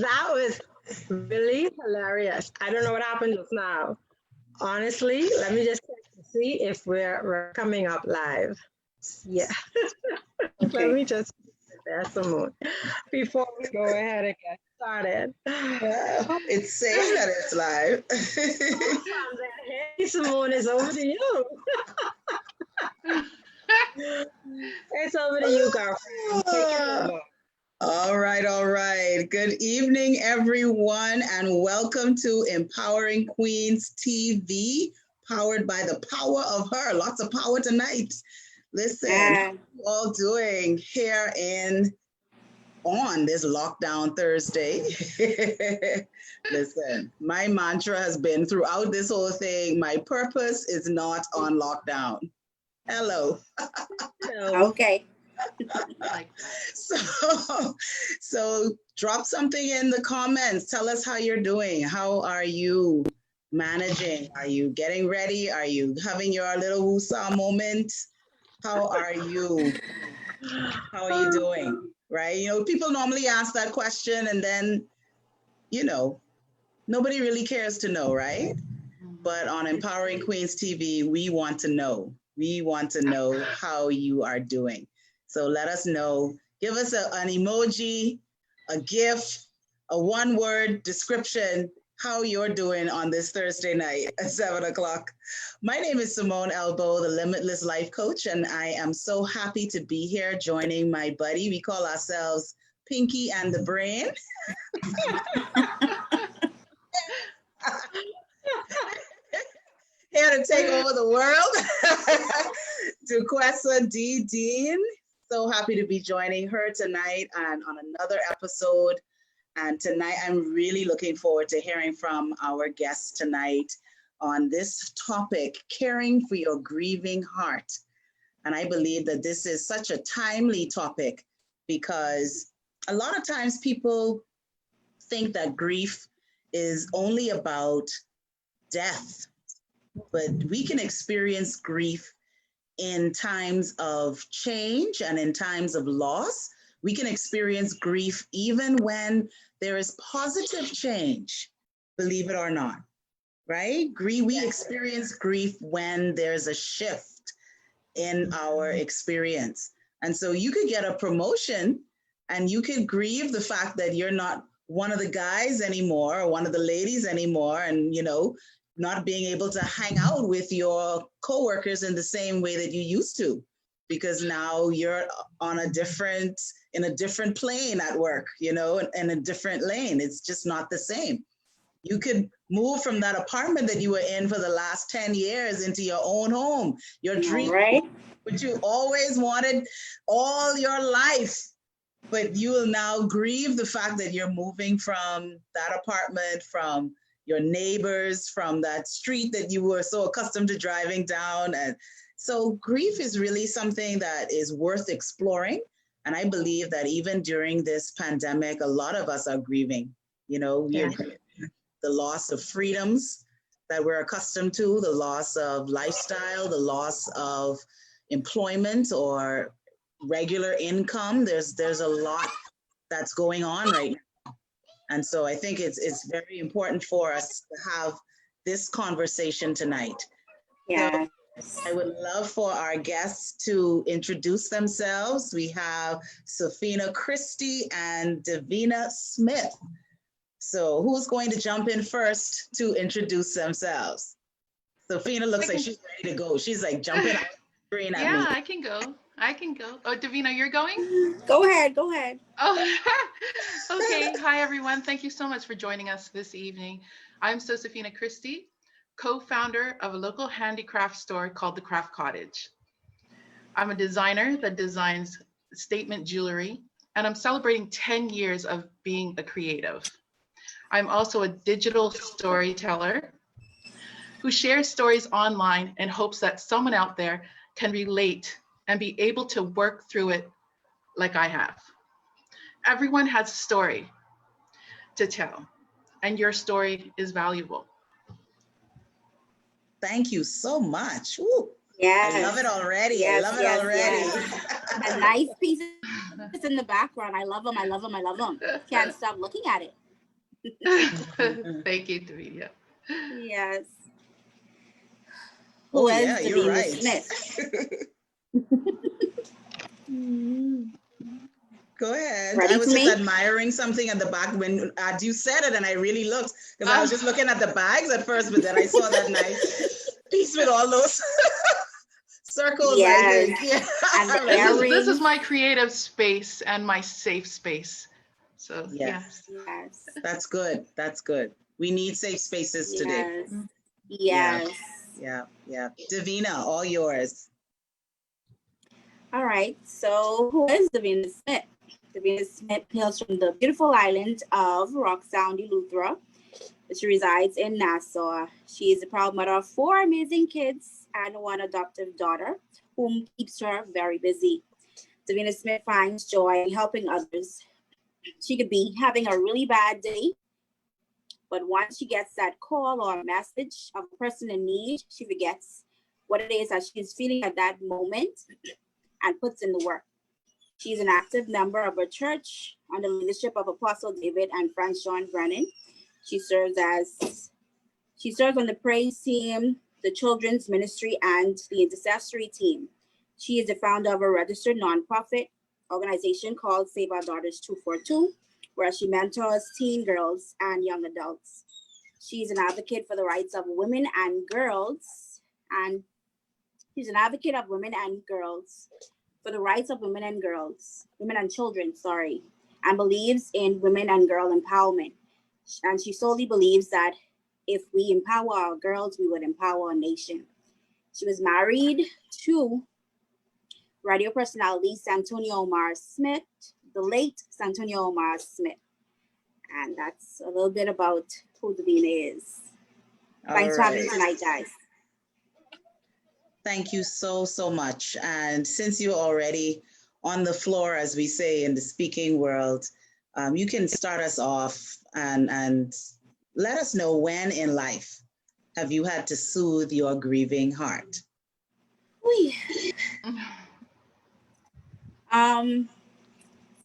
That was really hilarious. I don't know what happened just now. Honestly, let me just check to see if we're coming up live. Yeah, let Okay. me just there, Simone, before we go ahead and get started. It's saying that it's live. Awesome. Hey, Simone, it's over to you. It's over to you, girlfriend. Take it over. All right, all right. Good evening, everyone, and welcome to Empowering Queens TV, powered by the power of her. Lots of power tonight. Listen, how are you all doing here on this lockdown Thursday? Listen, my mantra has been throughout this whole thing, my purpose is not on lockdown. Hello. Okay. So drop something in the comments. Tell us how you're doing. How are you managing? Are you getting ready? Are you having your little woosah moment? How are you? How are you doing? Right? You know, people normally ask that question and then, you know, nobody really cares to know, right? But on Empowering Queens TV, we want to know. We want to know how you are doing. So let us know. Give us an emoji, a GIF, a one-word description, how you're doing on this Thursday night at 7 o'clock. My name is Simone Elbow, the Limitless Life Coach, and I am so happy to be here joining my buddy. We call ourselves Pinky and the Brain. Here to take over the world, Duquesa D. Dean. So happy to be joining her tonight and on another episode. And tonight, I'm really looking forward to hearing from our guests tonight on this topic, caring for your grieving heart. And I believe that this is such a timely topic because a lot of times people think that grief is only about death, but we can experience grief in times of change and in times of loss. We can experience grief even when there is positive change, believe it or not, right? We experience grief when there's a shift in our experience. And so you could get a promotion and you could grieve the fact that you're not one of the guys anymore or one of the ladies anymore, and, you know, not being able to hang out with your coworkers in the same way that you used to, because now you're on in a different plane at work, you know, in a different lane. It's just not the same. You could move from that apartment that you were in for the last 10 years into your own home, your dream, Right. which you always wanted all your life. But you will now grieve the fact that you're moving from that apartment, from your neighbors, from that street that you were so accustomed to driving down. And so grief is really something that is worth exploring. And I believe that even during this pandemic, a lot of us are grieving. You know, we are grieving the loss of freedoms that we're accustomed to, the loss of lifestyle, the loss of employment or regular income. There's a lot that's going on right now. And so I think it's very important for us to have this conversation tonight. Yeah. So I would love for our guests to introduce themselves. We have Safina Christie and Divina Smith. So who's going to jump in first to introduce themselves? Safina looks like she's ready to go. She's like jumping out the screen at me. Yeah, I can go. Oh, Divina, you're going? Go ahead. Oh, okay. Hi, everyone. Thank you so much for joining us this evening. I'm Safina Christie, co-founder of a local handicraft store called The Craft Cottage. I'm a designer that designs statement jewelry, and I'm celebrating 10 years of being a creative. I'm also a digital storyteller who shares stories online in hopes that someone out there can relate and be able to work through it like I have. Everyone has a story to tell, and your story is valuable. Thank you so much. Woo. Yes. I love it already. Yes, I love it already. Yes. A nice piece in the background. I love them. Can't stop looking at it. Thank you, Divina. Yes. Oh Who is yeah, you're Divina right. Smith? Go ahead. I Ready was for just me? admiring something at the back when you said it, and I really looked because I was just looking at the bags at first, but then I saw that nice piece with all those circles. I Yes. think, yeah. And the I'm like, This is earrings. my creative space and my safe space. So yeah. yes, Yes. that's good. That's good. We need safe spaces today. Yes. Yeah, Yes. yeah. Divina, all yours. All right. So who is Divina Smith? Divina Smith hails from the beautiful island of Rock Sound, Eleuthera. She resides in Nassau. She is a proud mother of 4 amazing kids and 1 adoptive daughter, whom keeps her very busy. Davina Smith finds joy in helping others. She could be having a really bad day, but once she gets that call or a message of a person in need, she forgets what it is that she's feeling at that moment and puts in the work. She's an active member of her church under the leadership of Apostle David and Franz John Brennan. She serves on the praise team, the children's ministry, and the intercessory team. She is the founder of a registered nonprofit organization called Save Our Daughters 242, where she mentors teen girls and young adults. She's an advocate for the rights of women and girls, and she's an advocate of women and girls, for the rights of women and children, and believes in women and girl empowerment. And she solely believes that if we empower our girls, we would empower our nation. She was married to radio personality Santonio Omar Smith, the late Santonio Omar Smith. And that's a little bit about who Divina is. Thanks for having me tonight, guys. Thank you so much. And since you're already on the floor, as we say in the speaking world, you can start us off and let us know when in life have you had to soothe your grieving heart?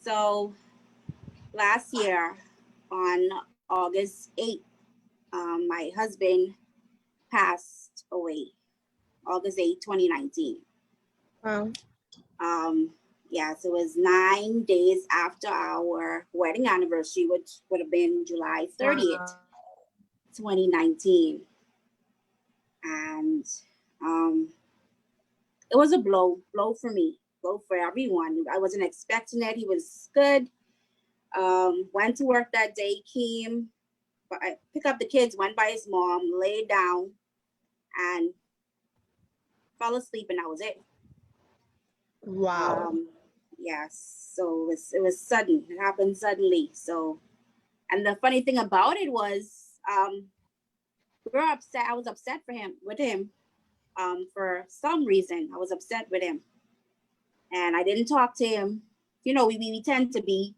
So last year on August 8th, my husband passed away. August 8th, 2019. Wow. Yes, it was 9 days after our wedding anniversary, which would have been July 30th, wow. 2019. And it was a blow for me, blow for everyone. I wasn't expecting it. He was good. Went to work that day, came, I picked up the kids, went by his mom, laid down, and fell asleep, and that was it. Wow. Yes, so it was sudden. It happened suddenly. So, and the funny thing about it was, we were upset. I was upset with him. For some reason, I was upset with him, and I didn't talk to him. You know, we tend to be,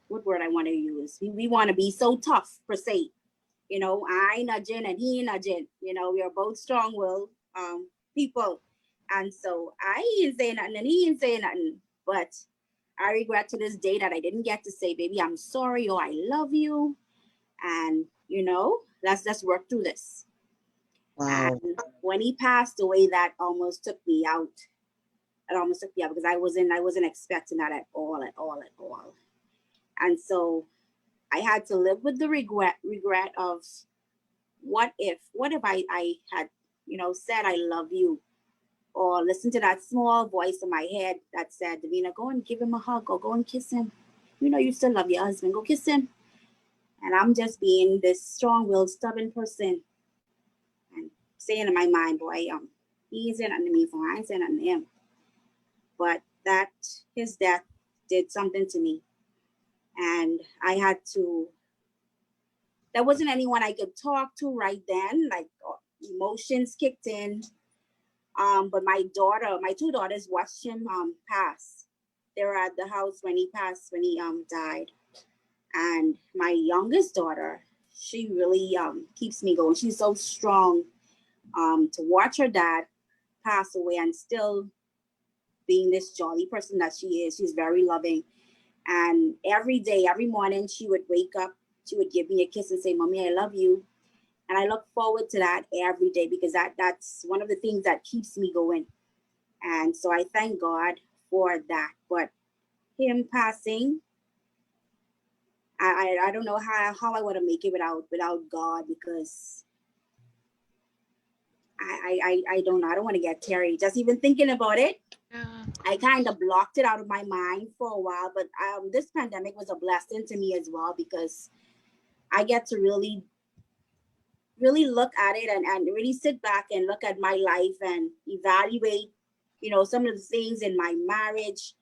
what word I want to use? We want to be so tough per se. You know, I nudging and he nudging. You know, we are both strong-willed people. And so I ain't saying nothing and he ain't saying nothing. But I regret to this day that I didn't get to say, baby, I'm sorry, or I love you. And, you know, let's work through this. Wow. And when he passed away, that almost took me out. It almost took me out because I wasn't expecting that at all. And so I had to live with the regret of what if I had, you know, said I love you, or listen to that small voice in my head that said, Divina, go and give him a hug or go and kiss him. You know, you still love your husband, go kiss him. And I'm just being this strong-willed, stubborn person and saying in my mind, boy, he ain't saying nothing to me, so I ain't saying nothing to him. But his death did something to me. And I had to, there wasn't anyone I could talk to right then, like emotions kicked in. But my 2 daughters watched him pass. They were at the house when he died. And my youngest daughter, she really keeps me going. She's so strong to watch her dad pass away and still being this jolly person that she is. She's very loving. And every day, every morning, she would wake up, she would give me a kiss and say, "Mommy, I love you." And I look forward to that every day because that's one of the things that keeps me going. And so I thank God for that. But him passing, I don't know how I want to make it without God, because I don't know. I don't want to get teary. Just even thinking about it, Yeah. I kind of blocked it out of my mind for a while. But this pandemic was a blessing to me as well, because I get to really look at it and really sit back and look at my life and evaluate, some of the things in my marriage.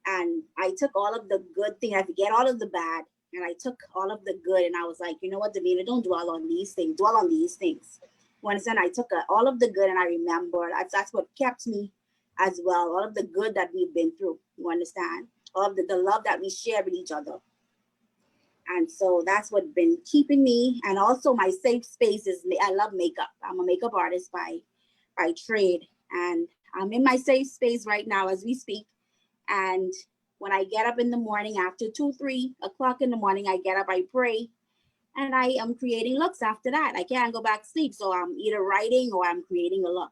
And I took all of the good things. I forget all of the bad, and I took all of the good. And I was like, you know what, Divina, don't dwell on these things. Dwell on these things. You understand? I took all of the good, and I remember that's what kept me as well. All of the good that we've been through. You understand? All of the love that we share with each other. And so that's what's been keeping me. And also my safe space is, I love makeup. I'm a makeup artist by trade. And I'm in my safe space right now as we speak. And when I get up in the morning, after 2-3 o'clock in the morning, I get up, I pray, and I am creating looks after that. I can't go back to sleep. So I'm either writing or I'm creating a look.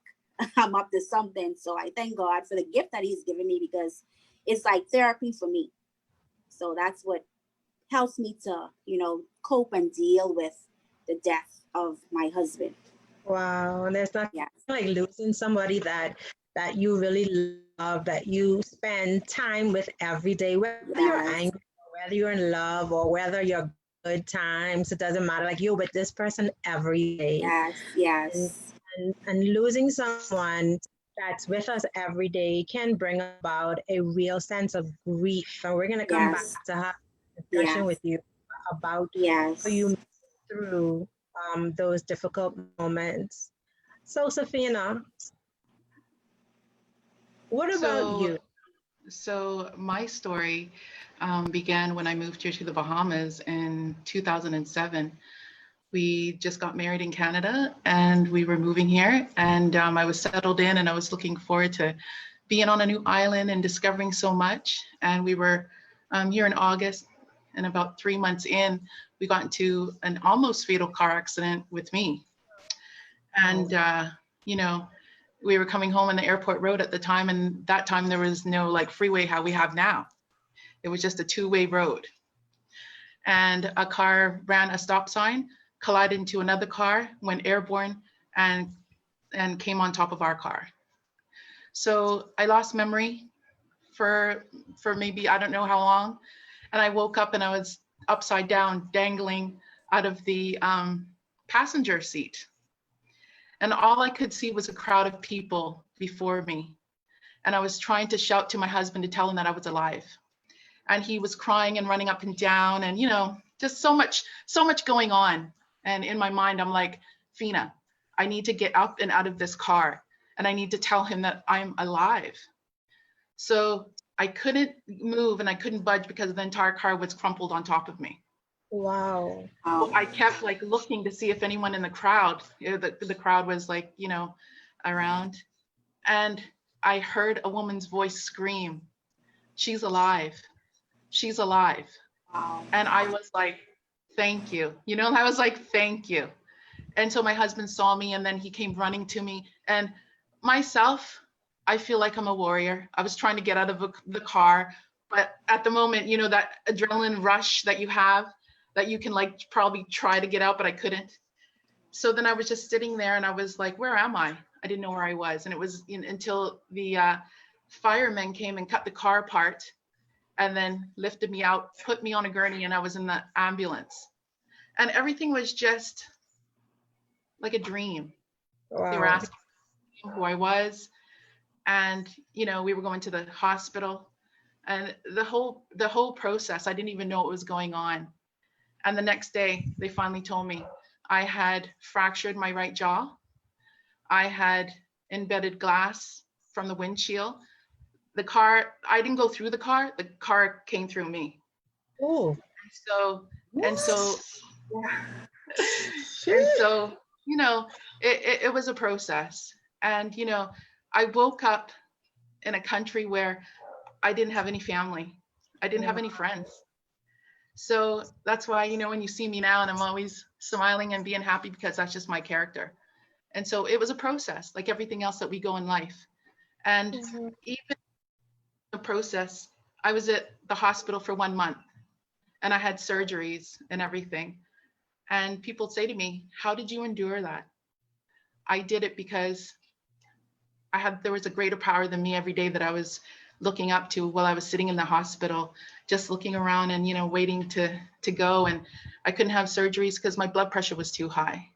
I'm up to something. So I thank God for the gift that he's given me, because it's like therapy for me. So that's what helps me to, cope and deal with the death of my husband. Wow. And there's nothing Yes. like losing somebody that you really love, that you spend time with every day, whether you're Yes. angry, or whether you're in love, or whether you're good times. It doesn't matter. Like, you're with this person every day. Yes. Yes. And losing someone that's with us every day can bring about a real sense of grief. And we're going to come Yes. back to have a discussion Yes. with you about Yes. how you move through those difficult moments. So, Safina, what about you? So my story began when I moved here to the Bahamas in 2007. We just got married in Canada, and we were moving here, and I was settled in, and I was looking forward to being on a new island and discovering so much. And we were here in August, and about 3 months in, we got into an almost fatal car accident with me. And, we were coming home on the airport road at the time, and that time there was no like freeway how we have now. It was just a two-way road. And a car ran a stop sign, collided into another car, went airborne, and came on top of our car. So I lost memory for maybe, I don't know how long. And I woke up and I was upside down, dangling out of the passenger seat. And all I could see was a crowd of people before me. And I was trying to shout to my husband to tell him that I was alive. And he was crying and running up and down, and just so much going on. And in my mind, I'm like, Fina, I need to get up and out of this car, and I need to tell him that I'm alive. So I couldn't move and I couldn't budge because the entire car was crumpled on top of me. Wow. So I kept like looking to see if anyone in the crowd, the crowd was like, around. And I heard a woman's voice scream, "She's alive. She's alive." Wow. And I was like, thank you. I was like, thank you. And so my husband saw me, and then he came running to me. And myself, I feel like I'm a warrior. I was trying to get out of the car, but at the moment, that adrenaline rush that you have, that you can like probably try to get out, but I couldn't. So then I was just sitting there, and I was like, where am I? I didn't know where I was. And it was until the firemen came and cut the car apart, and then lifted me out, put me on a gurney, and I was in the ambulance. And everything was just like a dream. Wow. They were asking who I was, and we were going to the hospital, and the whole process, I didn't even know what was going on. And the next day, they finally told me I had fractured my right jaw. I had embedded glass from the windshield. The car, I didn't go through the car came through me. Oh. And so it was a process. And I woke up in a country where I didn't have any family. I didn't have any friends. So that's why, when you see me now and I'm always smiling and being happy, because that's just my character. And so it was a process, like everything else that we go in life. And even the process, I was at the hospital for 1 month and I had surgeries and everything. And people say to me, how did you endure that? I did it because there was a greater power than me every day that I was looking up to while I was sitting in the hospital, just looking around and, waiting to go. And I couldn't have surgeries because my blood pressure was too high.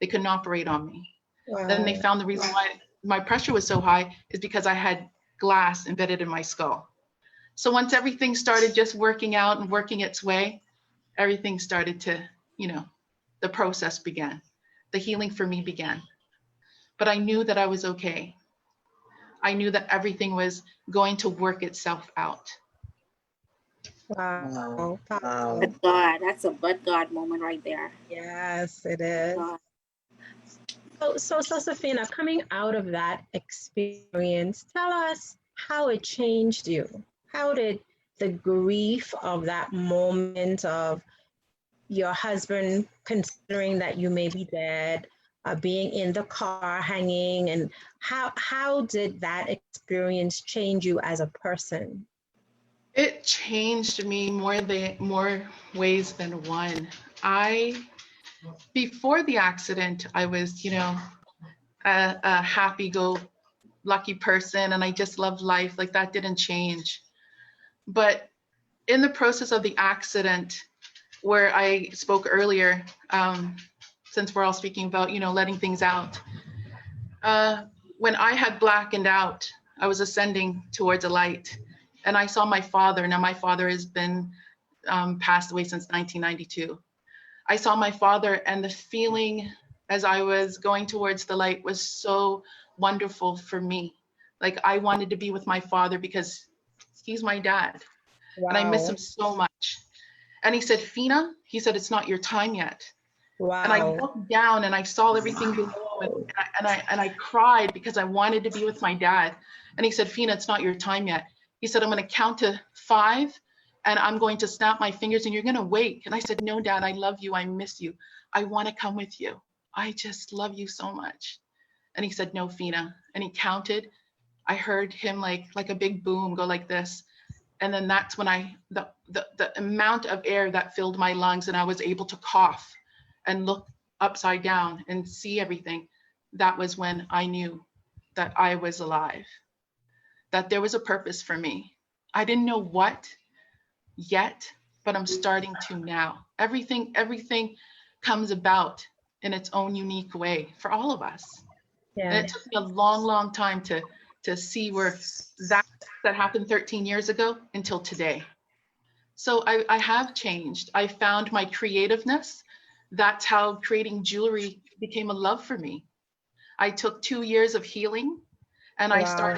They couldn't operate on me. Wow. Then they found the reason why my pressure was so high is because I had glass embedded in my skull. So once everything started just working out and working its way, everything started to, the process began. The healing for me began. But I knew that I was okay. I knew that everything was going to work itself out. Wow. Wow. But God, that's a but God moment right there. Yes, it is. God. So Safina, coming out of that experience, tell us how it changed you. How did the grief of that moment of your husband considering that you may be dead, being in the car hanging, and how did that experience change you as a person? It changed me more ways than one. Before the accident, I was, a happy-go-lucky person, and I just loved life. Like, that didn't change. But in the process of the accident, where I spoke earlier, since we're all speaking about, letting things out, when I had blackened out, I was ascending towards a light, and I saw my father. Now, my father has been passed away since 1992. I saw my father, and the feeling as I was going towards the light was so wonderful for me. Like, I wanted to be with my father because he's my dad. Wow. And I miss him so much. And he said, Fina, he said, it's not your time yet. Wow. And I looked down and I saw everything below, and I cried because I wanted to be with my dad. And he said, Fina, it's not your time yet. He said, I'm going to count to 5 and I'm going to snap my fingers and you're going to wake. And I said, no, Dad, I love you. I miss you. I want to come with you. I just love you so much. And he said, no, Fina. And he counted. I heard him like a big boom go like this. And then that's when the amount of air that filled my lungs and I was able to cough and look upside down and see everything. That was when I knew that I was alive, that there was a purpose for me. I didn't know what yet, but I'm starting to now. Everything comes about in its own unique way for all of us. Yeah. And it took me a long, long time to see where that happened 13 years ago until today. So I have changed. I found my creativeness. That's how creating jewelry became a love for me. I took 2 years of healing, and Wow.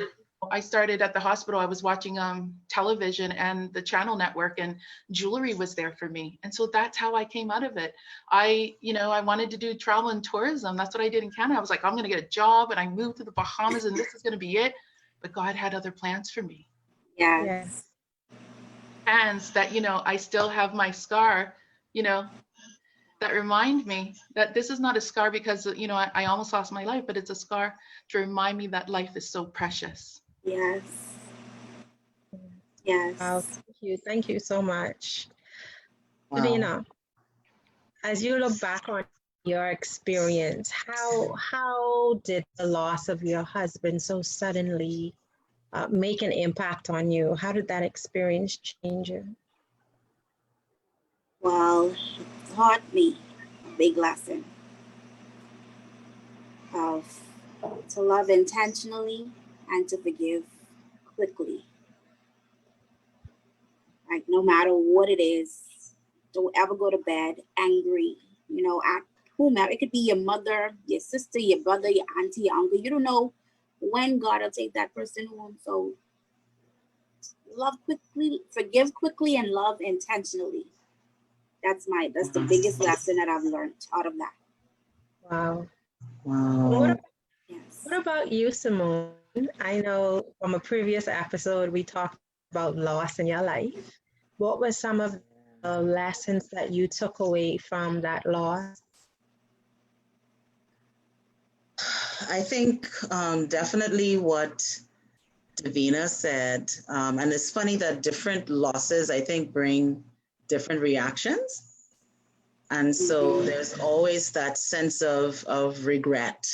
I started at the hospital. I was watching television and the channel network, and jewelry was there for me. And so that's how I came out of it. I wanted to do travel and tourism. That's what I did in Canada. I was like, I'm going to get a job, and I moved to the Bahamas, and this is going to be it. But God had other plans for me. Yes. Hands that, I still have my scar, that remind me that this is not a scar because, I almost lost my life, but it's a scar to remind me that life is so precious. Yes. Yes. Wow. Thank you so much. Wow. Divina, as you look back on your experience, how did the loss of your husband so suddenly make an impact on you? How did that experience change you? Well, it taught me a big lesson of to love intentionally and to forgive quickly. Like, no matter what it is, don't ever go to bed angry, at whomever. It could be your mother, your sister, your brother, your auntie, your uncle. You don't know when God will take that person home. So love quickly, forgive quickly, and love intentionally. That's the biggest lesson that I've learned out of that. Wow. Wow. Yes. What about you, Simone? I know from a previous episode we talked about loss in your life. What were some of the lessons that you took away from that loss? I think definitely what Divina said, and it's funny that different losses, I think, bring different reactions. And so there's always that sense of regret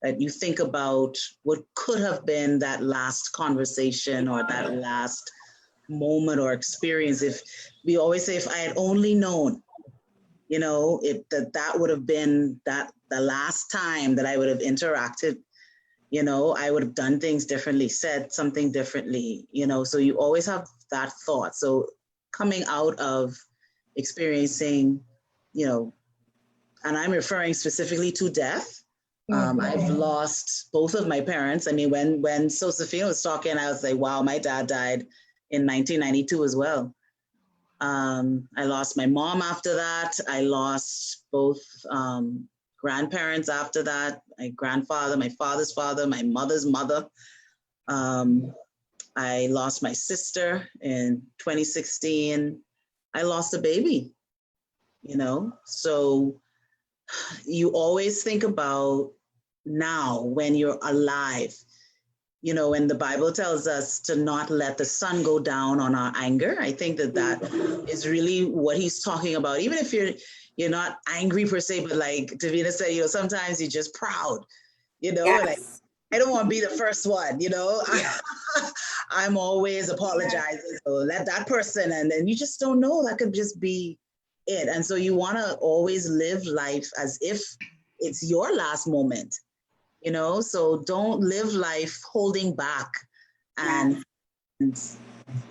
that you think about what could have been that last conversation or that last moment or experience. If we always say, if I had only known, you know, that would have been that the last time that I would have interacted, you know, I would have done things differently, said something differently, you know, so you always have that thought. So coming out of experiencing, you know, and I'm referring specifically to death. I've lost both of my parents. I mean, when Josephine was talking, I was like, wow, my dad died in 1992 as well. I lost my mom after that. I lost both grandparents after that, my grandfather, my father's father, my mother's mother. I lost my sister in 2016. I lost a baby, you know? So you always think about now when you're alive, you know, when the Bible tells us to not let the sun go down on our anger. I think that is really what he's talking about. Even if you're not angry per se, but like Divina said, you know, sometimes you're just proud, you know, Yes. like I don't want to be the first one, you know. I'm always apologizing. So let that person, and then you just don't know, that could just be it. And so you want to always live life as if it's your last moment, you know. So don't live life holding back and say,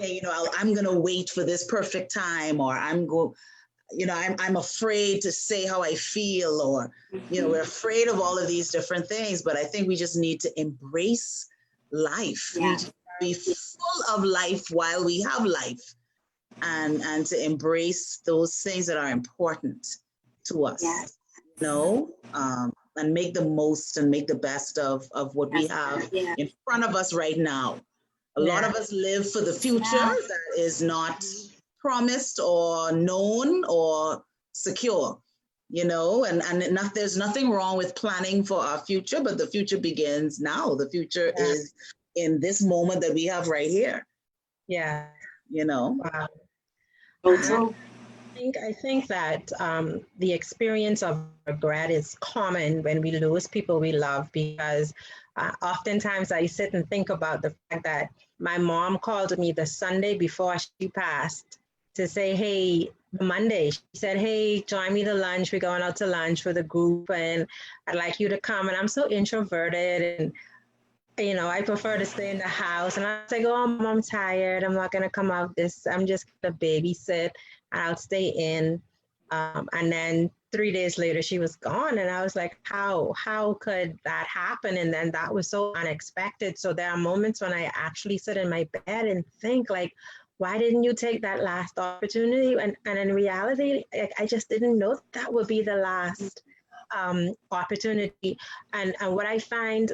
you know, I'm going to wait for this perfect time, or I'm afraid to say how I feel, or, you know, we're afraid of all of these different things. But I think we just need to embrace life. We need to be full of life while we have life, and to embrace those things that are important to us, you know, and make the most and make the best of what we have in front of us right now. A lot of us live for the future that is not promised or known or secure, you know, and there's nothing wrong with planning for our future, but the future begins now. The future is in this moment that we have right here. Yeah. You know. Wow. Also, I think that the experience of regret is common when we lose people we love, because oftentimes I sit and think about the fact that my mom called me the Sunday before she passed to say, hey, Monday, she said, hey, join me to lunch. We're going out to lunch with a group and I'd like you to come. And I'm so introverted and, you know, I prefer to stay in the house. And I was like, oh, Mom, I'm tired. I'm not going to come out I'm just going to babysit. I'll stay in. And then 3 days later, she was gone. And I was like, how could that happen? And then that was so unexpected. So there are moments when I actually sit in my bed and think like, why didn't you take that last opportunity? And in reality, I just didn't know that would be the last opportunity. And what I find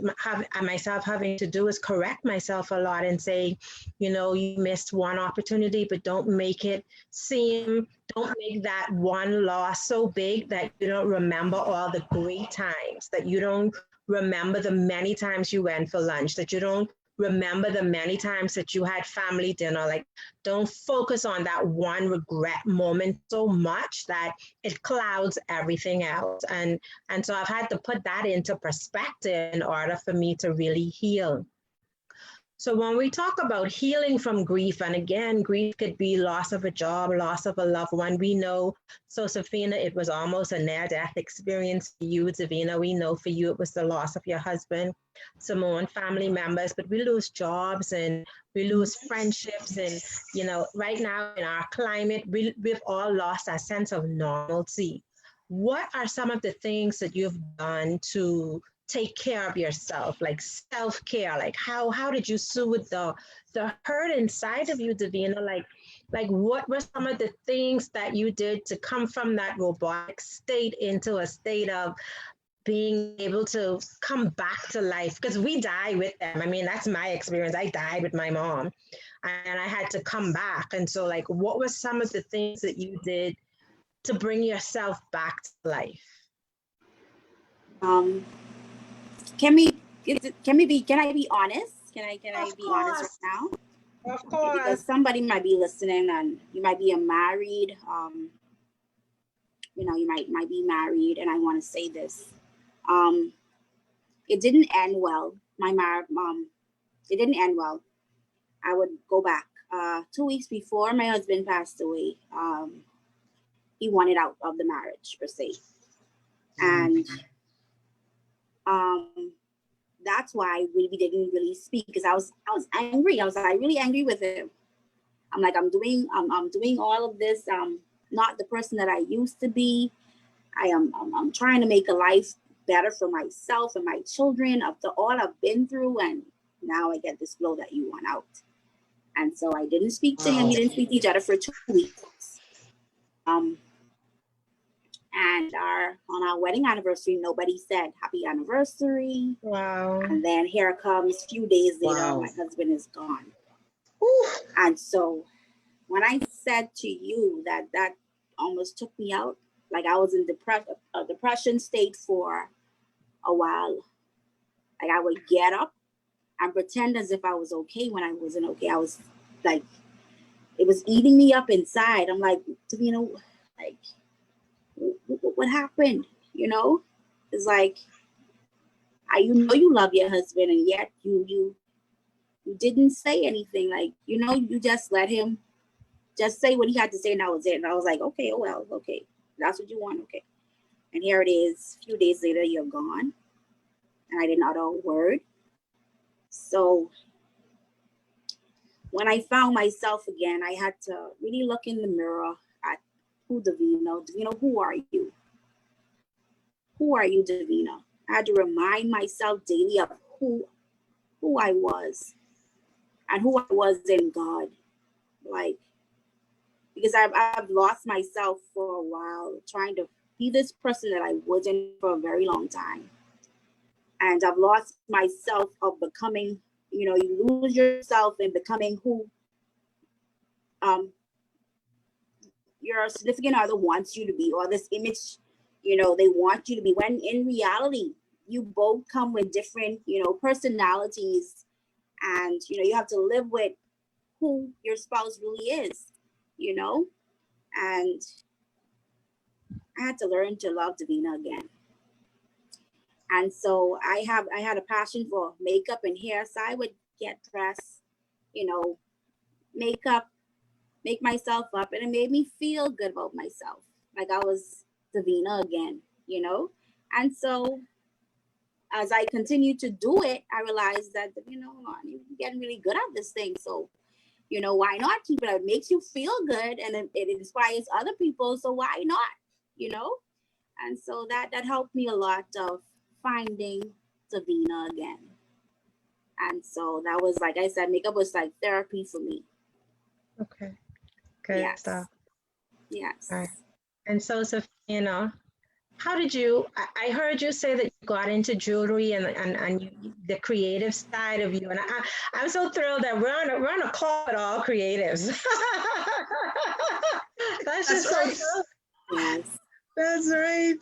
myself having to do is correct myself a lot and say, you know, you missed one opportunity, but don't make that one loss so big that you don't remember all the great times, that you don't remember the many times you went for lunch, that you don't remember the many times that you had family dinner. Like, don't focus on that one regret moment so much that it clouds everything else. And so I've had to put that into perspective in order for me to really heal. So when we talk about healing from grief, and again, grief could be loss of a job, loss of a loved one. We know, Josephina, it was almost a near-death experience for you. Divina, we know for you it was the loss of your husband. Simone, family members, but we lose jobs and we lose friendships. And, you know, right now in our climate, we've all lost our sense of normalcy. What are some of the things that you've done to take care of yourself, like self-care? Like how did you soothe the hurt inside of you, Divina? Like what were some of the things that you did to come from that robotic state into a state of being able to come back to life, because we die with them. I mean, that's my experience. I died with my mom and I had to come back. And so, like, what were some of the things that you did to bring yourself back to life? Can I be honest? Can I Of be honest course. right now? Of Okay, course. because somebody might be listening and you might be married, you might be married, and I want to say this. It didn't end well. It didn't end well. I would go back. 2 weeks before my husband passed away, he wanted out of the marriage per se. And that's why we didn't really speak, because I was angry. I was like really angry with him. I'm like, I'm doing all of this. Not the person that I used to be. I'm trying to make a life better for myself and my children after all I've been through, and now I get this blow that you want out. And so I didn't speak to him. We didn't speak to each other for 2 weeks. And on our wedding anniversary, nobody said happy anniversary. Wow. And then here comes a few days later, my husband is gone. Oof. And so when I said to you that almost took me out, like I was in a depression state for a while. Like I would get up and pretend as if I was okay when I wasn't okay. I was like, it was eating me up inside. I'm like, like, what happened? It's like, you love your husband, and yet you didn't say anything. Like, you just let him just say what he had to say, and that was it. And I was like, okay, oh well, okay, that's what you want, okay. And here it is, a few days later, you're gone, and I didn't utter a word. So when I found myself again, I had to really look in the mirror at Divina, who are you? Who are you, Divina? I had to remind myself daily of who I was and who I was in God. Like, because I've lost myself for a while, trying to be this person that I wasn't for a very long time. And I've lost myself of becoming, you lose yourself in becoming who your significant other wants you to be, or this image, they want you to be, when in reality, you both come with different, personalities, and, you have to live with who your spouse really is, and I had to learn to love Divina again. And so I had a passion for makeup and hair, so I would get dressed, makeup, make myself up, and it made me feel good about myself, like I was Divina again, And so as I continued to do it, I realized that, you're getting really good at this thing. So, why not keep it? It makes you feel good, and it inspires other people. So why not, And so that helped me a lot of finding Divina again. And so that was, like I said, makeup was like therapy for me. Okay. Good stuff. Yes. All right. And so, Sophia, how did you, I heard you say that you got into jewelry and the creative side of you. And I'm so thrilled that we're on a call with all creatives. That's just right. so cool. Yes. That's right.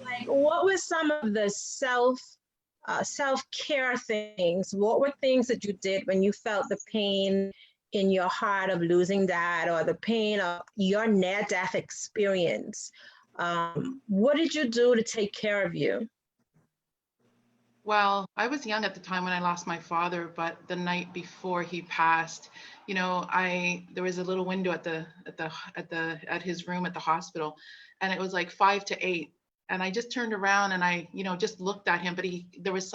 Like, what were some of the self-care things? What were things that you did when you felt the pain in your heart of losing dad, or the pain of your near-death experience? What did you do to take care of you? Well, I was young at the time when I lost my father, but the night before he passed, there was a little window at his room at the hospital, and it was like 5 to 8. And I just turned around and I, just looked at him, but there was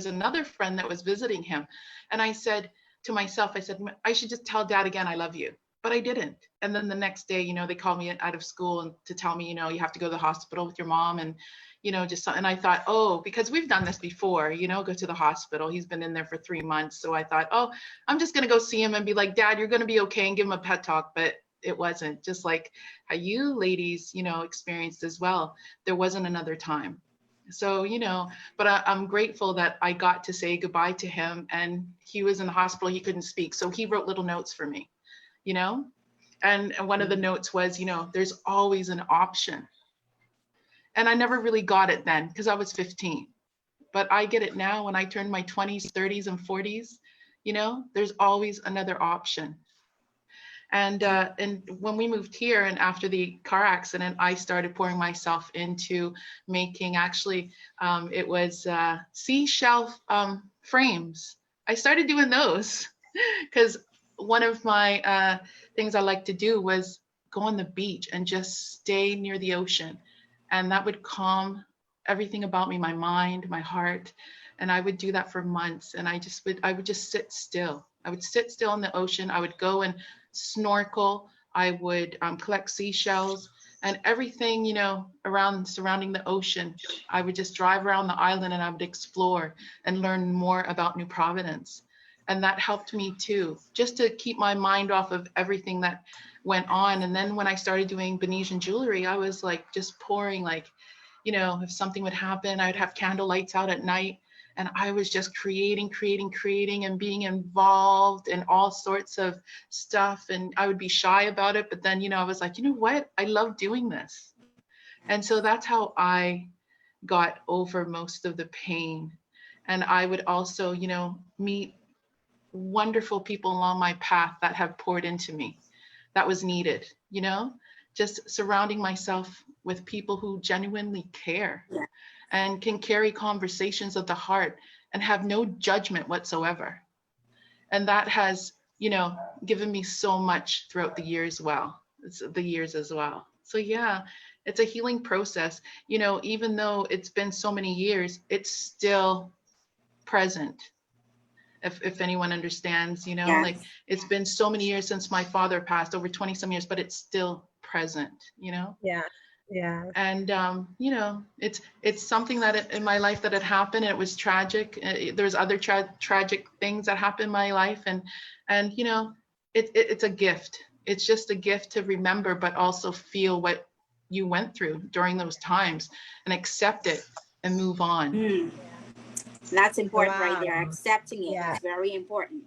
another friend that was visiting him. And I said to myself, I should just tell Dad again, I love you. But I didn't. And then the next day, they called me out of school and to tell me, you have to go to the hospital with your mom, and, and I thought, oh, because we've done this before, go to the hospital. He's been in there for 3 months. So I thought, oh, I'm just going to go see him and be like, Dad, you're going to be okay, and give him a pet talk. But it wasn't. Just like how you ladies, experienced as well. There wasn't another time. So, but I'm grateful that I got to say goodbye to him, and he was in the hospital. He couldn't speak. So he wrote little notes for me, you know, and one of the notes was, there's always an option. And I never really got it then because I was 15, but I get it now when I turn my 20s, 30s, and 40s, there's always another option. And when we moved here and after the car accident, I started pouring myself into making, actually, it was seashell frames. I started doing those because one of my things I like to do was go on the beach and just stay near the ocean. And that would calm everything about me, my mind, my heart. And I would do that for months. And I would just sit still. I would sit still in the ocean. I would go and snorkel. I would collect seashells and everything, surrounding the ocean. I would just drive around the island and I would explore and learn more about New Providence. And that helped me too, just to keep my mind off of everything that went on. And then when I started doing Venetian jewelry, I was like just pouring, like, if something would happen, I'd have candle lights out at night. And I was just creating and being involved in all sorts of stuff. And I would be shy about it. But then, I was like, you know what? I love doing this. And so that's how I got over most of the pain. And I would also, meet wonderful people along my path that have poured into me. That was needed, just surrounding myself with people who genuinely care. Yeah. And can carry conversations of the heart and have no judgment whatsoever. And that has, given me so much throughout the years as well. So yeah, it's a healing process. Even though it's been so many years, it's still present. If anyone understands, yes. Like it's been so many years since my father passed, over 20 some years, but it's still present, Yeah. Yeah. And, it's something that in my life that had happened. It was tragic. There's other tragic things that happened in my life. And it's a gift. It's just a gift to remember, but also feel what you went through during those times and accept it and move on. Mm. That's important. Wow. Right there. Accepting it. Yeah. It's very important.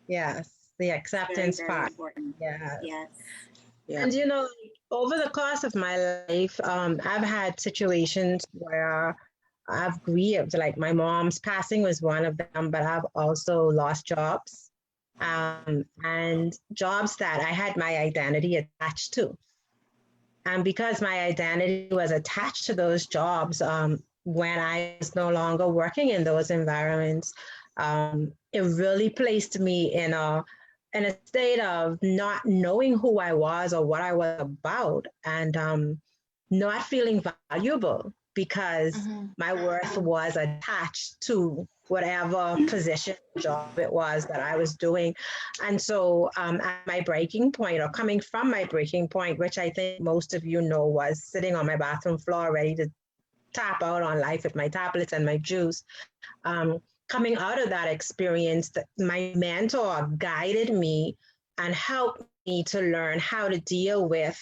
Yes. The acceptance very, part. Important. Yeah. Yes. Yeah. And over the course of my life, I've had situations where I've grieved. Like my mom's passing was one of them, but I've also lost jobs, and jobs that I had my identity attached to. And because my identity was attached to those jobs, when I was no longer working in those environments, it really placed me in a state of not knowing who I was or what I was about, and not feeling valuable because my worth was attached to whatever position, job it was that I was doing. And so at my breaking point, or coming from my breaking point, which I think most of you know was sitting on my bathroom floor ready to tap out on life with my tablets and my juice, coming out of that experience, my mentor guided me and helped me to learn how to deal with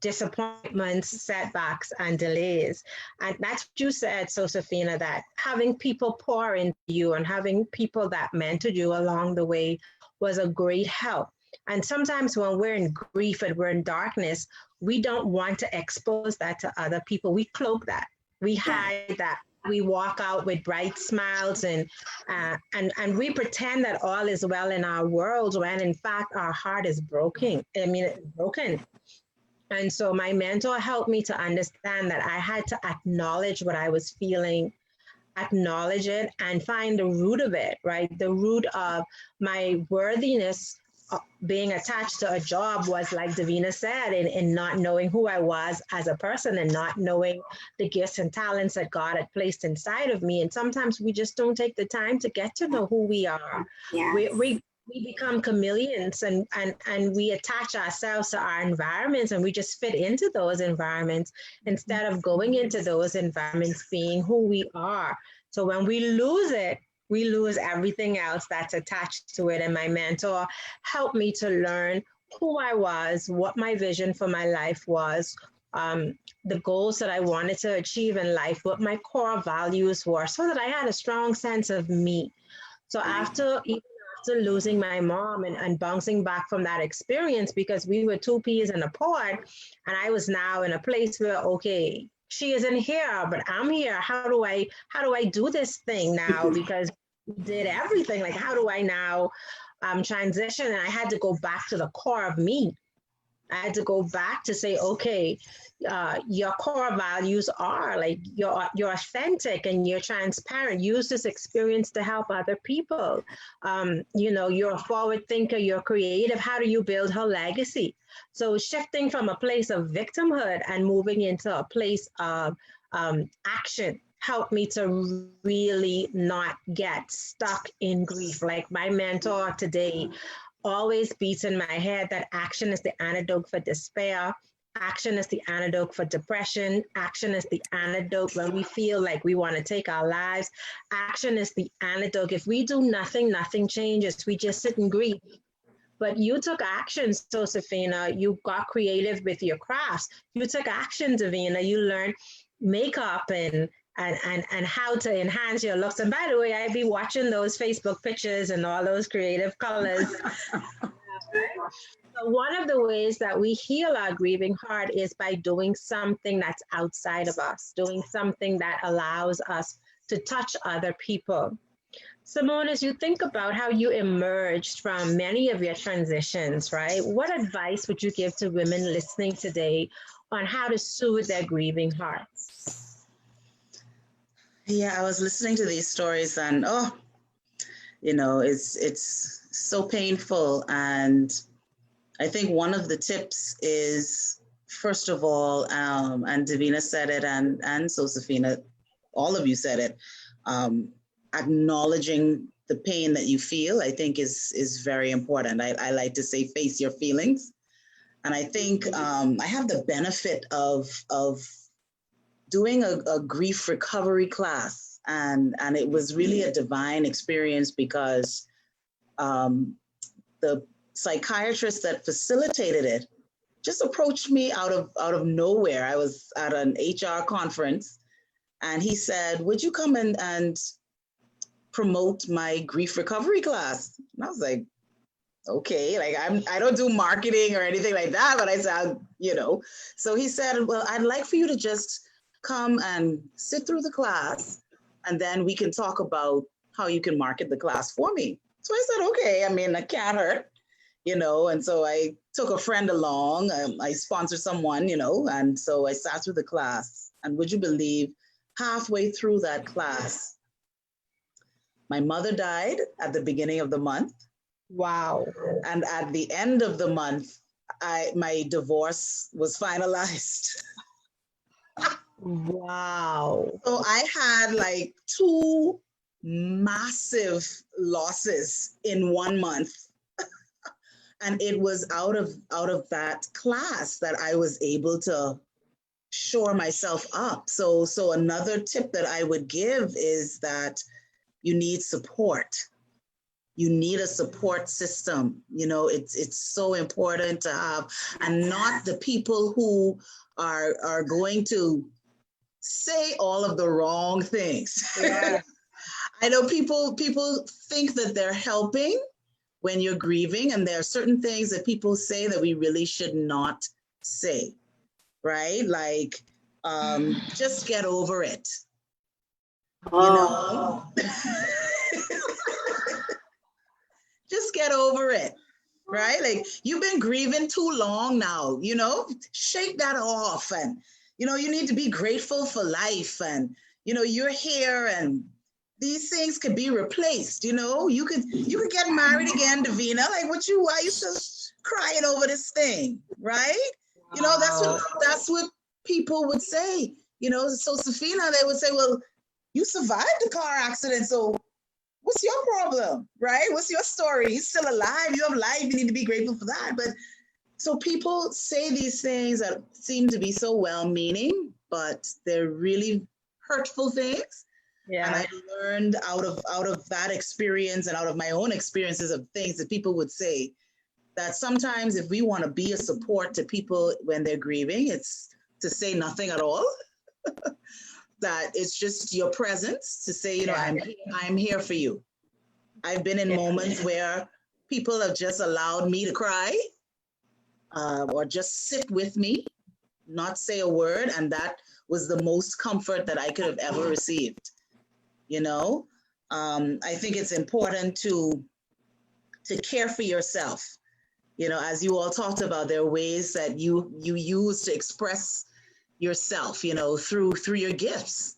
disappointments, setbacks, and delays. And that's what you said, Sosafina, that having people pour into you and having people that mentored you along the way was a great help. And sometimes when we're in grief and we're in darkness, we don't want to expose that to other people. We cloak that. We hide that. We walk out with bright smiles and we pretend that all is well in our world when in fact our heart is broken. It's broken. And so my mentor helped me to understand that I had to acknowledge what I was feeling, acknowledge it, and find the root of it, right? The root of my worthiness being attached to a job was, like Divina said, in not knowing who I was as a person and not knowing the gifts and talents that God had placed inside of me. And sometimes we just don't take the time to get to know who we are. Yes. We become chameleons and we attach ourselves to our environments and we just fit into those environments instead of going into those environments being who we are. So when we lose it, we lose everything else that's attached to it. And my mentor helped me to learn who I was, what my vision for my life was, the goals that I wanted to achieve in life, what my core values were, so that I had a strong sense of me. So even after losing my mom and bouncing back from that experience, because we were two peas in a pod, and I was now in a place where, okay, she isn't here, but I'm here. How do I do this thing now? Because we did everything. Like, how do I now transition? And I had to go back to the core of me. I had to go back to say, okay, your core values are like you're authentic and you're transparent. Use this experience to help other people. You're a forward thinker. You're creative. How do you build her legacy? So shifting from a place of victimhood and moving into a place of action helped me to really not get stuck in grief. Like my mentor today always beats in my head that action is the antidote for despair. Action is the antidote for depression. Action is the antidote when we feel like we want to take our lives. Action is the antidote. If we do nothing, nothing changes. We just sit and grieve. But you took action, Josephina. You got creative with your crafts. You took action, Divina. You learned makeup and how to enhance your looks. And by the way, I be watching those Facebook pictures and all those creative colors. So one of the ways that we heal our grieving heart is by doing something that's outside of us, doing something that allows us to touch other people. Simone, as you think about how you emerged from many of your transitions, right? What advice would you give to women listening today on how to soothe their grieving hearts? Yeah, I was listening to these stories and it's so painful. And I think one of the tips is, first of all, and Divina said it, and Josephina, all of you said it, acknowledging the pain that you feel, I think is very important. I like to say, face your feelings. And I think I have the benefit of doing a grief recovery class. And it was really a divine experience because the psychiatrist that facilitated it just approached me out of nowhere. I was at an HR conference and he said, would you come and promote my grief recovery class? And I was like, okay, like I don't do marketing or anything like that, but I said, So he said, well, I'd like for you to just come and sit through the class and then we can talk about how you can market the class for me. So I said, okay, I mean, it can't hurt, and so I took a friend along. I sponsored someone, and so I sat through the class. And would you believe, halfway through that class, my mother died at the beginning of the month. Wow. And at the end of the month, my divorce was finalized. Wow. So I had like 2 massive losses in 1 month. And it was out of that class that I was able to shore myself up. So another tip that I would give is that you need support. You need a support system. It's so important to have, and not the people who are going to say all of the wrong things. Yeah. I know people think that they're helping when you're grieving, and there are certain things that people say that we really should not say, right? Like, just get over it. Just get over it, right? Like, you've been grieving too long now, shake that off. And, you need to be grateful for life. And, you're here and these things could be replaced. You could get married again, Divina. Like, why you still crying over this thing, right? Wow. That's what people would say, So Safina, they would say, well, you survived the car accident, so what's your problem, right? What's your story? You're still alive. You have life. You need to be grateful for that. But so people say these things that seem to be so well-meaning, but they're really hurtful things. Yeah. And I learned out of that experience and out of my own experiences of things that people would say, that sometimes if we want to be a support to people when they're grieving, it's to say nothing at all. That it's just your presence to say, I'm here for you. I've been in moments where people have just allowed me to cry, or just sit with me, not say a word, and that was the most comfort that I could have ever received. I think it's important to care for yourself. As you all talked about, there are ways that you use to express yourself, through your gifts.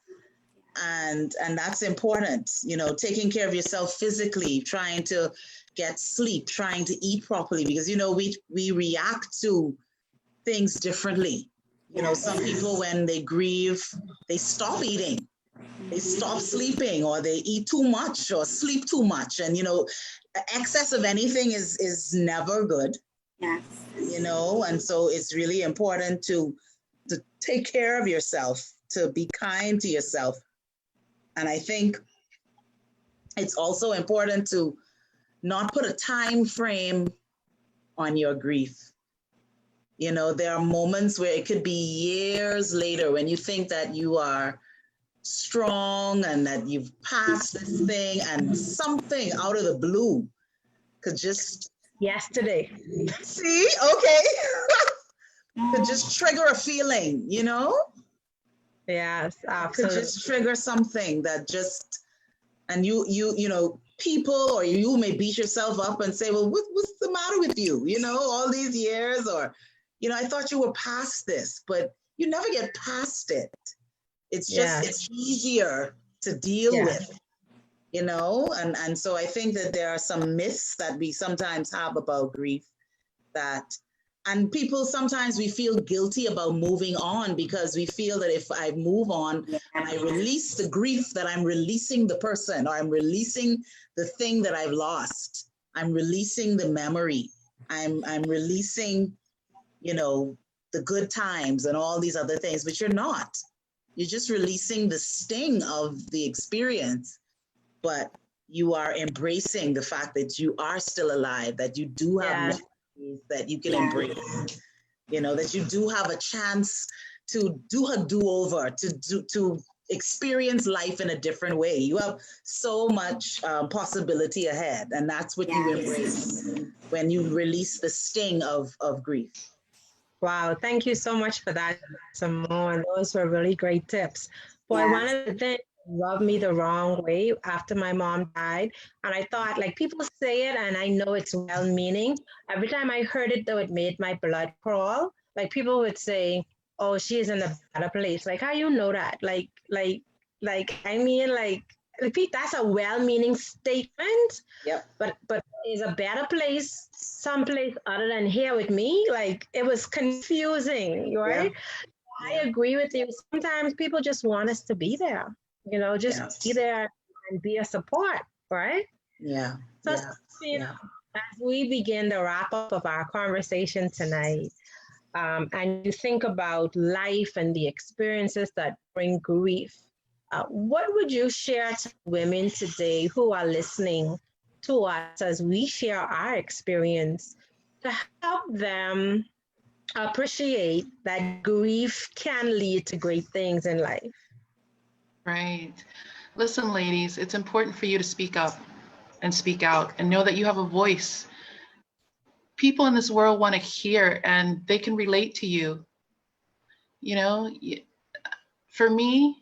And that's important, taking care of yourself physically, trying to get sleep, trying to eat properly, because, we react to things differently. Some people, when they grieve, they stop eating, they stop sleeping, or they eat too much or sleep too much. And, excess of anything is never good. Yes. And so it's really important to take care of yourself, to be kind to yourself. And I think it's also important to not put a time frame on your grief. There are moments where it could be years later when you think that you are strong and that you've passed this thing, and something out of the blue could just... Yesterday. See? Okay. Could just trigger a feeling, Yes, Could just trigger something that just... And people, or you may beat yourself up and say, well, what's the matter with you? All these years, or, I thought you were past this, but you never get past it. It's just, it's easier to deal with, and so I think that there are some myths that we sometimes have about grief and people, sometimes we feel guilty about moving on, because we feel that if I move on and I release the grief, that I'm releasing the person, or I'm releasing the thing that I've lost. I'm releasing the memory. I'm releasing, the good times and all these other things, but you're not. You're just releasing the sting of the experience, but you are embracing the fact that you are still alive, that you do have memories that you can embrace, that you do have a chance to do a do-over, to experience life in a different way. You have so much possibility ahead, and that's what you embrace when you release the sting of grief. Wow, thank you so much for that, Simone. Those were really great tips. Boy, one of the things that rubbed me the wrong way after my mom died, and I thought, like, people say it, and I know it's well-meaning. Every time I heard it, though, it made my blood crawl. Like, people would say, oh, she is in a better place. Like, how you know that? That's a well-meaning statement. Yep. But is a better place someplace other than here with me? Like, it was confusing, right? Yeah. I agree with you. Sometimes people just want us to be there, be there and be a support, right? Yeah. So, as we begin the wrap up of our conversation tonight, and you think about life and the experiences that bring grief, what would you share to women today who are listening to us as we share our experience to help them appreciate that grief can lead to great things in life? Right. Listen, ladies, it's important for you to speak up and speak out and know that you have a voice. People in this world want to hear, and they can relate to you. For me,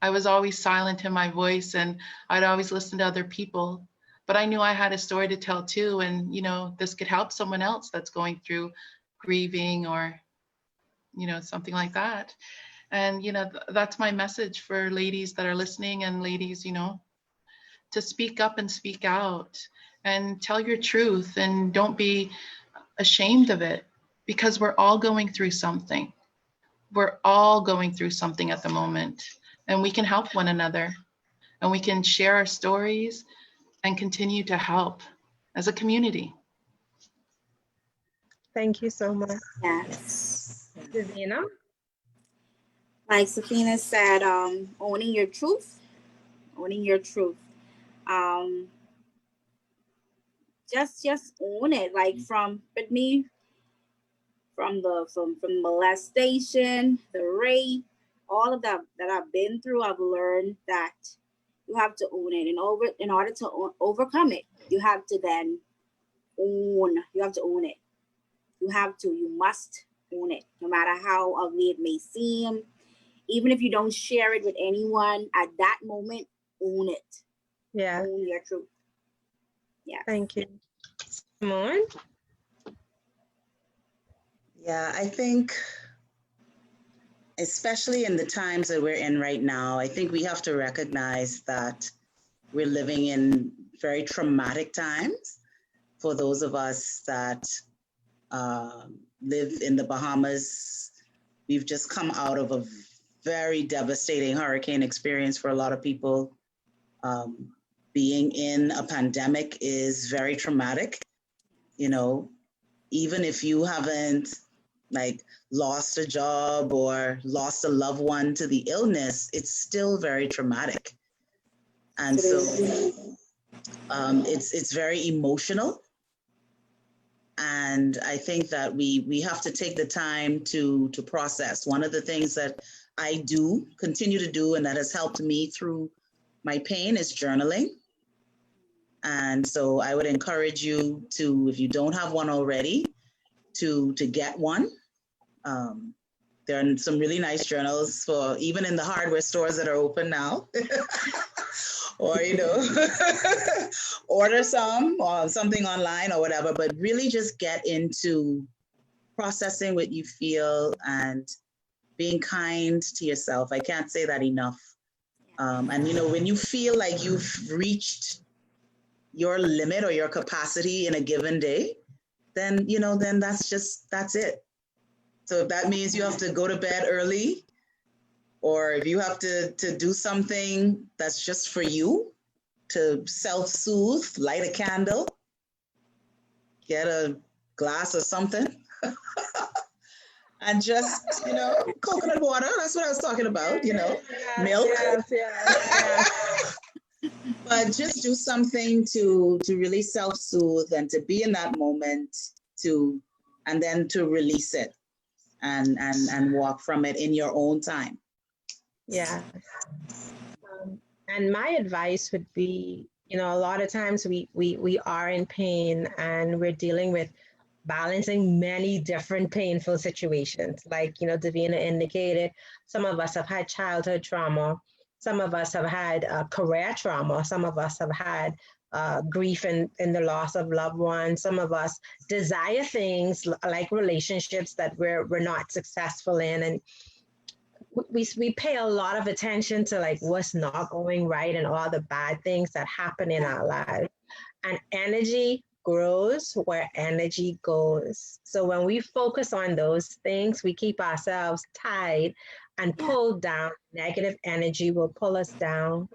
I was always silent in my voice, and I'd always listen to other people, but I knew I had a story to tell too. And, this could help someone else that's going through grieving or, something like that. And, that's my message for ladies that are listening, and ladies, to speak up and speak out and tell your truth, and don't be ashamed of it, because we're all going through something. We're all going through something at the moment, and we can help one another, and we can share our stories and continue to help as a community. Thank you so much. Yes. Divina? Like Safina said, owning your truth. just own it. Like from with me, from molestation, the rape, all of that I've been through, I've learned that you have to own it. In order to overcome it, you have to then own. You have to own it. You must own it, no matter how ugly it may seem. Even if you don't share it with anyone at that moment, own it. Yeah. Own your truth. Yeah. Thank you. Simone? Yeah, I think, especially in the times that we're in right now, I think we have to recognize that we're living in very traumatic times. For those of us that live in the Bahamas, we've just come out of a very devastating hurricane experience for a lot of people. Being in a pandemic is very traumatic. You know, even if you haven't like lost a job or lost a loved one to the illness, it's still very traumatic. And so it's very emotional. And I think that we have to take the time to process. One of the things that I continue to do, and that has helped me through my pain, is journaling. And so I would encourage you to, if you don't have one already, to get one. There are some really nice journals for even in the hardware stores that are open now. Or, order some or something online or whatever, but really just get into processing what you feel and being kind to yourself. I can't say that enough. And, when you feel like you've reached your limit or your capacity in a given day, then, then that's it. So if that means you have to go to bed early, or if you have to do something that's just for you, to self-soothe, light a candle, get a glass of something, and just, coconut water, that's what I was talking about, milk. Yes. But just do something to really self-soothe and to be in that moment, and then to release it and walk from it in your own time. Yeah. And my advice would be, a lot of times we are in pain and we're dealing with balancing many different painful situations. Like, Divina indicated, some of us have had childhood trauma. Some of us have had career trauma. Some of us have had grief in the loss of loved ones. Some of us desire things like relationships that we're not successful in. And we pay a lot of attention to like what's not going right and all the bad things that happen in our lives. And energy grows where energy goes. So when we focus on those things, we keep ourselves tied and pulled down. Negative energy will pull us down.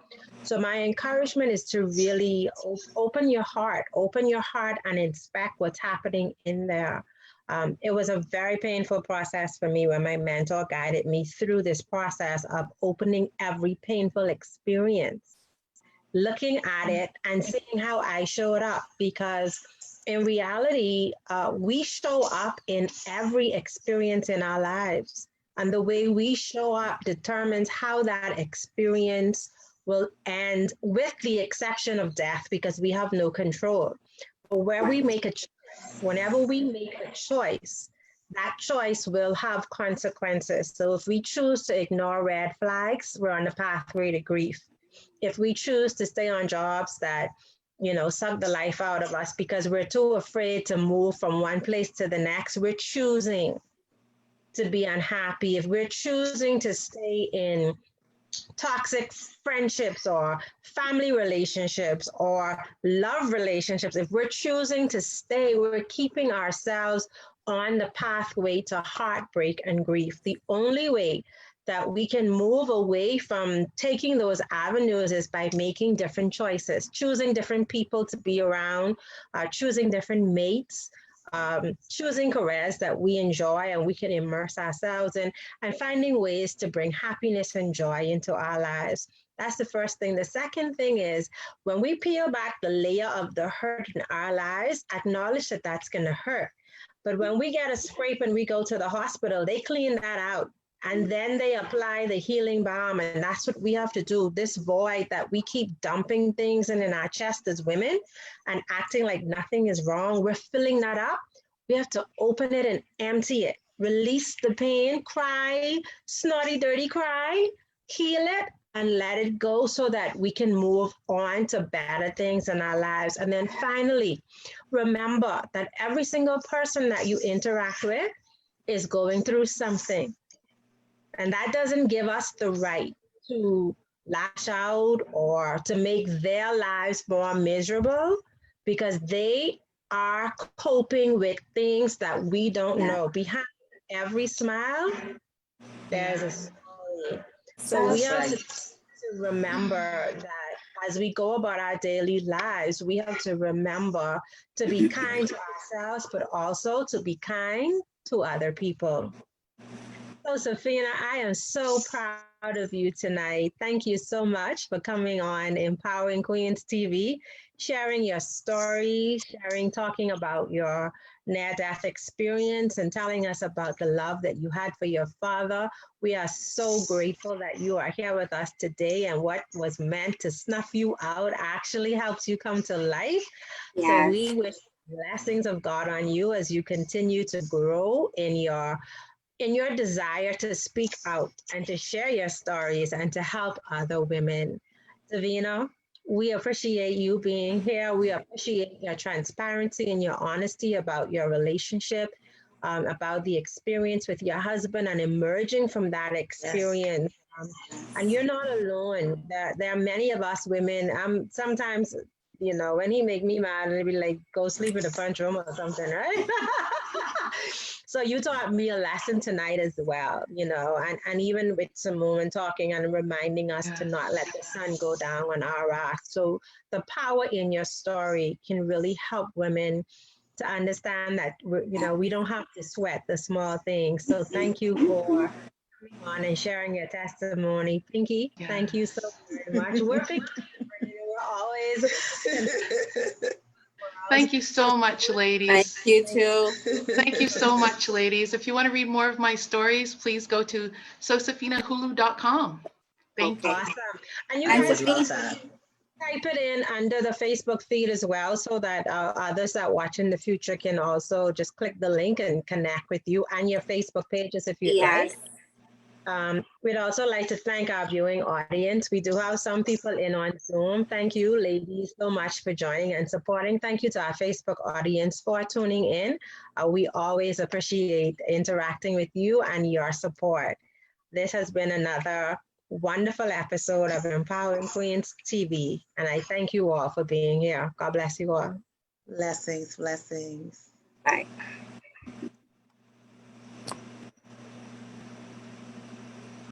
So my encouragement is to really open your heart and inspect what's happening in there. It was a very painful process for me when my mentor guided me through this process of opening every painful experience, looking at it and seeing how I showed up, because in reality, we show up in every experience in our lives. And the way we show up determines how that experience will end, with the exception of death, because we have no control. But where we make a choice, whenever we make a choice, that choice will have consequences. So if we choose to ignore red flags, we're on the pathway to grief. If we choose to stay on jobs that, suck the life out of us because we're too afraid to move from one place to the next, we're choosing to be unhappy. If we're choosing to stay in toxic friendships or family relationships or love relationships, if we're choosing to stay, we're keeping ourselves on the pathway to heartbreak and grief. The only way that we can move away from taking those avenues is by making different choices, choosing different people to be around, choosing different mates, choosing careers that we enjoy and we can immerse ourselves in, and finding ways to bring happiness and joy into our lives. That's the first thing. The second thing is when we peel back the layer of the hurt in our lives, acknowledge that that's going to hurt. But when we get a scrape and we go to the hospital, they clean that out. And then they apply the healing balm. And that's what we have to do. This void that we keep dumping things in our chest as women and acting like nothing is wrong, we're filling that up. We have to open it and empty it. Release the pain, cry, snotty, dirty cry, heal it, and let it go so that we can move on to better things in our lives. And then finally, remember that every single person that you interact with is going through something. And that doesn't give us the right to lash out or to make their lives more miserable, because they are coping with things that we don't know. Behind every smile, there's a story. So we have to remember that as we go about our daily lives, we have to remember to be kind to ourselves, but also to be kind to other people. So, Safina, I am so proud of you tonight. Thank you so much for coming on Empowering Queens TV, sharing your story, talking about your near-death experience and telling us about the love that you had for your father. We are so grateful that you are here with us today, and what was meant to snuff you out actually helps you come to life. Yes. So we wish blessings of God on you as you continue to grow in your desire to speak out and to share your stories and to help other women. Divina, we appreciate you being here. We appreciate your transparency and your honesty about your relationship, about the experience with your husband and emerging from that experience. Yes. And you're not alone. There are many of us women. Sometimes, you know, when he make me mad, it'll be like, go sleep in the front room or something, right? So you taught me a lesson tonight as well, you know, and even with Simone talking and reminding us to not let the sun go down on our wrath. So the power in your story can really help women to understand that, you know, we don't have to sweat the small things. So thank you for coming on and sharing your testimony. Pinky, thank you so very much. We're always... Thank you so much, ladies. Thank you too. Thank you so much, ladies. If you want to read more of my stories, please go to sosafinahulu.com. Thank you. Awesome. And you guys type it in under the Facebook feed as well, so that others that watch in the future can also just click the link and connect with you and your Facebook pages if you'd like. We'd also like to thank our viewing audience. We do have some people in on Zoom. Thank you, ladies, so much for joining and supporting. Thank you to our Facebook audience for tuning in. We always appreciate interacting with you and your support. This has been another wonderful episode of Empowering Queens TV, and I thank you all for being here. God bless you all. Blessings, blessings. Bye.